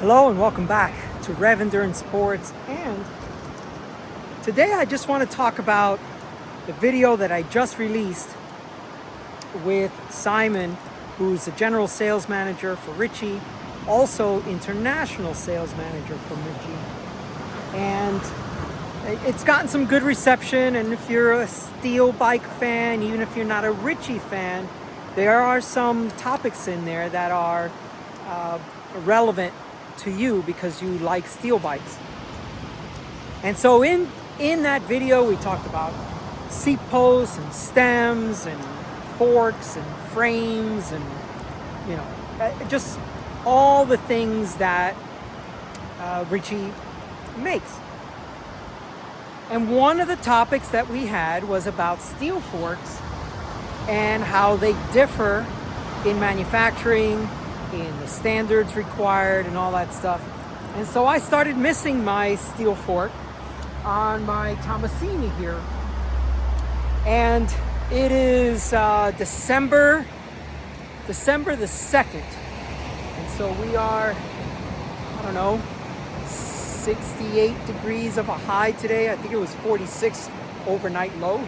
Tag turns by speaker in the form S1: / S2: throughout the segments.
S1: Hello and welcome back to Rev Endurance Sports, and today I just want to talk about the video that I just released with Simon, who's the general sales manager for Ritchey, also international sales manager for Ritchey, and it's gotten some good reception. And if you're a steel bike fan, even if you're not a Ritchey fan, there are some topics in there that are relevant to you because you like steel bikes. And so in that video we talked about seat posts and stems and forks and frames and just all the things that Ritchey makes. And one of the topics that we had was about steel forks and how they differ in manufacturing, in the standards required and all that stuff. And so I started missing my steel fork on my Tommasini here. And it is December the 2nd. And so we are, 68 degrees of a high today. I think it was 46 overnight low.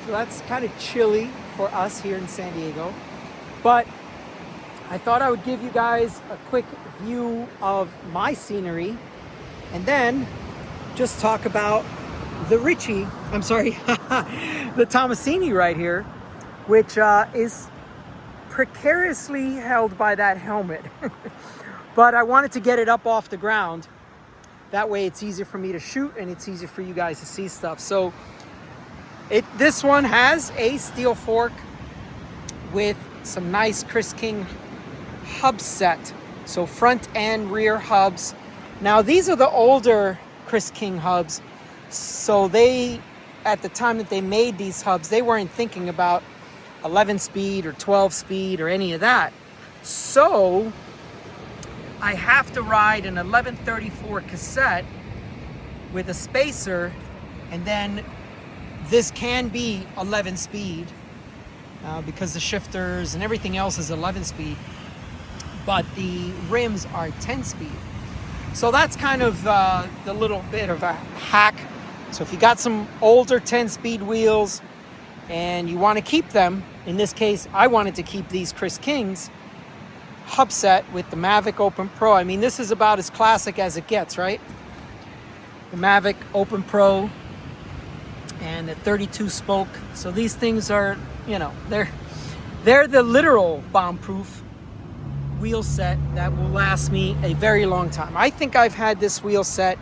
S1: So that's kind of chilly for us here in San Diego. But I thought I would give you guys a quick view of my scenery and then just talk about the the Tommasini right here, which is precariously held by that helmet. But I wanted to get it up off the ground. That way it's easier for me to shoot and it's easier for you guys to see stuff. So this one has a steel fork with some nice Chris King hub set, so front and rear hubs. Now these are the older Chris King hubs, so they, at the time that they made these hubs, they weren't thinking about 11 speed or 12 speed or any of that. So I have to ride an 1134 cassette with a spacer, and then this can be 11 speed because the shifters and everything else is 11 speed. But the rims are 10 speed. So that's kind of the little bit of a hack. So if you got some older 10 speed wheels and you want to keep them, in this case, I wanted to keep these Chris Kings hub set with the Mavic Open Pro. I mean, this is about as classic as it gets, right? The Mavic Open Pro and the 32 spoke. So these things are, they're the literal bomb-proof wheel set that will last me a very long time. I think I've had this wheel set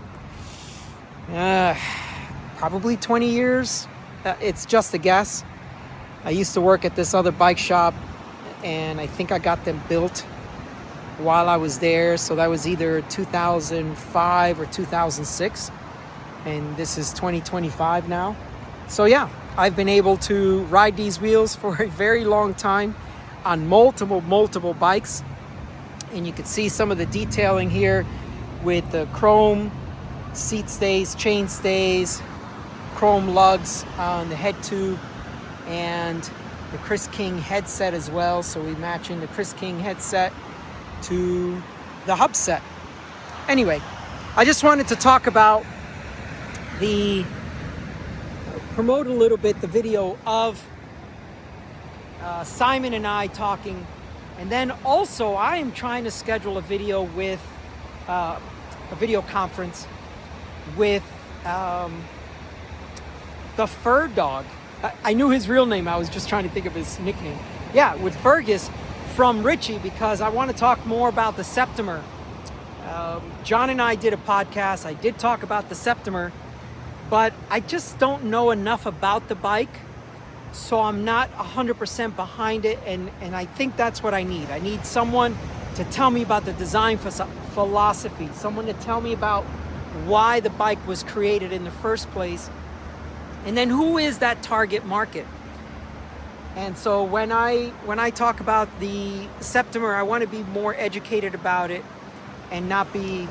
S1: probably 20 years. It's just a guess. I used to work at this other bike shop, and I think I got them built while I was there. So that was either 2005 or 2006, and this is 2025 now. So yeah, I've been able to ride these wheels for a very long time on multiple bikes. And you can see some of the detailing here with the chrome seat stays, chain stays, chrome lugs on the head tube, and the Chris King headset as well. So we matching the Chris King headset to the hub set. Anyway, I just wanted to talk about promote a little bit the video of Simon and I talking. And then also I am trying to schedule a video with a video conference with the Fur Dog. I knew his real name. I was just trying to think of his nickname. Yeah, with Fergus from Ritchey, because I want to talk more about the Septimer. John and I did a podcast. I did talk about the Septimer, but I just don't know enough about the bike. So I'm not 100% behind it, and I think that's what I need. I need someone to tell me about the design philosophy, someone to tell me about why the bike was created in the first place, and then who is that target market. And so when I talk about the Septimer, I want to be more educated about it and not be,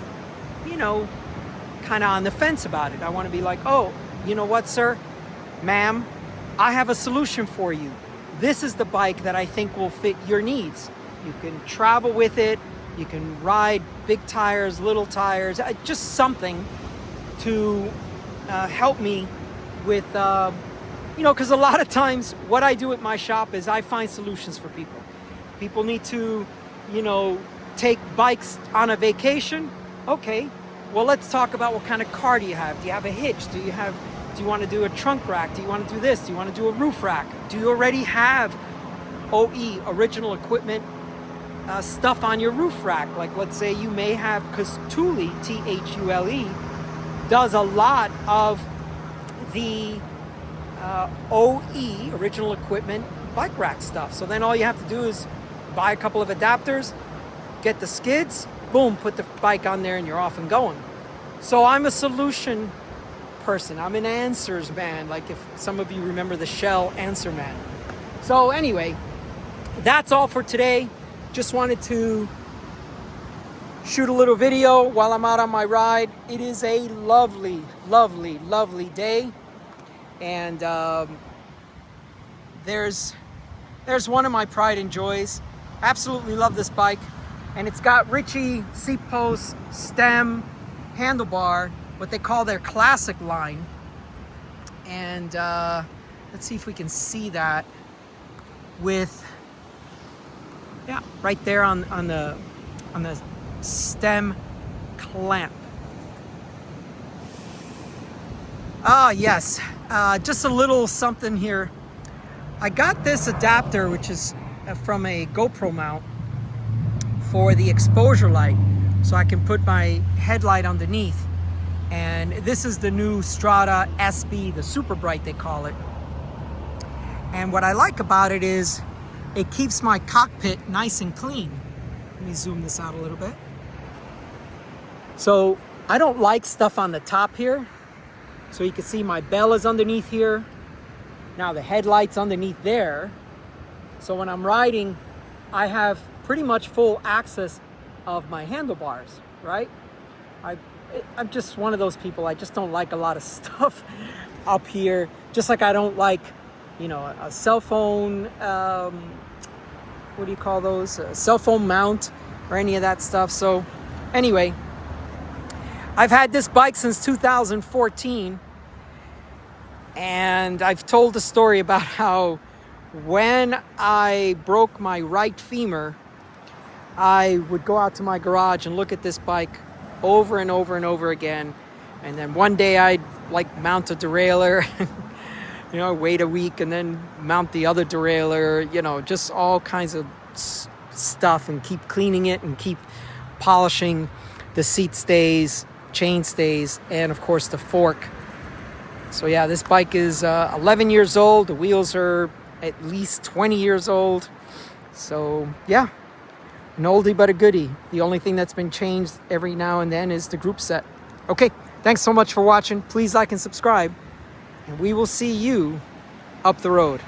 S1: kind of on the fence about it. I want to be like, oh, you know what, sir, ma'am, I have a solution for you. This is the bike that I think will fit your needs. You can travel with it. You can ride big tires, little tires, just something to help me with, because a lot of times what I do at my shop is I find solutions for people. People need to, take bikes on a vacation. Okay, well, let's talk about what kind of car do you have? Do you have a hitch? Do you want to do a trunk rack? Do you want to do this? Do you want to do a roof rack? Do you already have OE, original equipment, stuff on your roof rack? Like, let's say you may have, because Thule, Thule, does a lot of the OE, original equipment, bike rack stuff. So then all you have to do is buy a couple of adapters, get the skids, boom, put the bike on there and you're off and going. So I'm a solution person. I'm an answers man, like if some of you remember the Shell Answer Man. So anyway, that's all for today. Just wanted to shoot a little video while I'm out on my ride. It is a lovely, lovely, lovely day. And there's one of my pride and joys. Absolutely love this bike. And it's got Ritchey seat post, stem, handlebar, what they call their classic line. And let's see if we can see that with, right there on the stem clamp. Yes, just a little something here. I got this adapter, which is from a GoPro mount, for the exposure light, so I can put my headlight underneath. And this is the new Strada SB, the super bright they call it. And what I like about it is it keeps my cockpit nice and clean. Let me zoom this out a little bit. So I don't like stuff on the top here. So you can see my bell is underneath here. Now the headlight's underneath there. So when I'm riding, I have pretty much full access of my handlebars, right? I'm just one of those people. I just don't like a lot of stuff up here. Just like I don't like, a cell phone, what do you call those? A cell phone mount or any of that stuff. So anyway, I've had this bike since 2014. And I've told the story about how when I broke my right femur, I would go out to my garage and look at this bike over and over and over again. And then one day I'd mount a derailleur, wait a week and then mount the other derailleur, just all kinds of stuff, and keep cleaning it and keep polishing the seat stays, chain stays, and of course the fork. So yeah, this bike is 11 years old. The wheels are at least 20 years old. So yeah, an oldie but a goodie. The only thing that's been changed every now and then is the group set. Okay, thanks so much for watching. Please like and subscribe, and we will see you up the road.